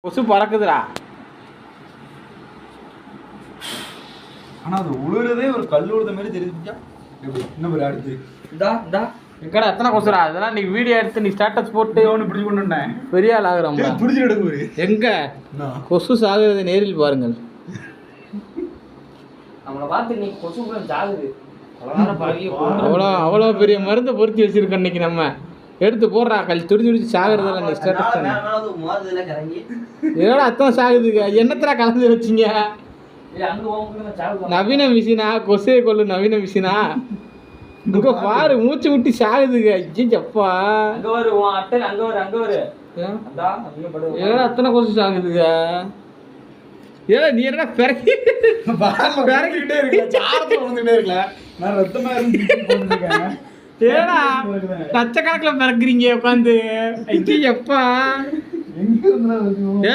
கொசு பறக்குதுடா. ஆனா அது உழுறதே ஒரு கல் உழுத மாதிரி தெரியுதுச்சா. என்ன மாதிரி அடுத்து எங்கடா எத்தனை கொசுடா? அதெல்லாம் நீ வீடியோ எடுத்து நீ ஸ்டேட்டஸ் போட்டு ஒன்று பிடிச்சி கொண்டு பெரிய ஆள் ஆகுறோம். பிடிச்சி எடுக்கு எங்க கொசு சாகுறதை நேரில் பாருங்கள். நம்மளை பார்த்து நீ கொசு கூட சாகுது. அவ்வளோ பெரிய மருந்தை பொருத்தி வச்சிருக்கோம் இன்னைக்கு. நம்ம எடுத்து போடுறா கல் துடிச்சு சாகுறதெல்லாம் நீ ஸ்டேட்டஸ் என்னடா அத்தனை சாகுதுங்க. என்னத்தடா கலந்து வச்சிங்க? நவீன மிஷினா? கொசுவை கொள்ளு நவீன மிஷினா? இங்க பாரு மூச்சு விட்டு சாகுதுங்க. ஐயப்பா ஏடா அத்தனை கொசு சாகுதுங்க. ஏடா நீ என்னடா பிறக்கிட்டே இருக்கல, சாரத்துல வந்துட்டே இருக்கல. நான் ரத்தமா இருந்து ஏடா லட்சக்கணக்கில் பிறக்குறீங்க உட்காந்து. ஐயப்பா எங்க இருந்தா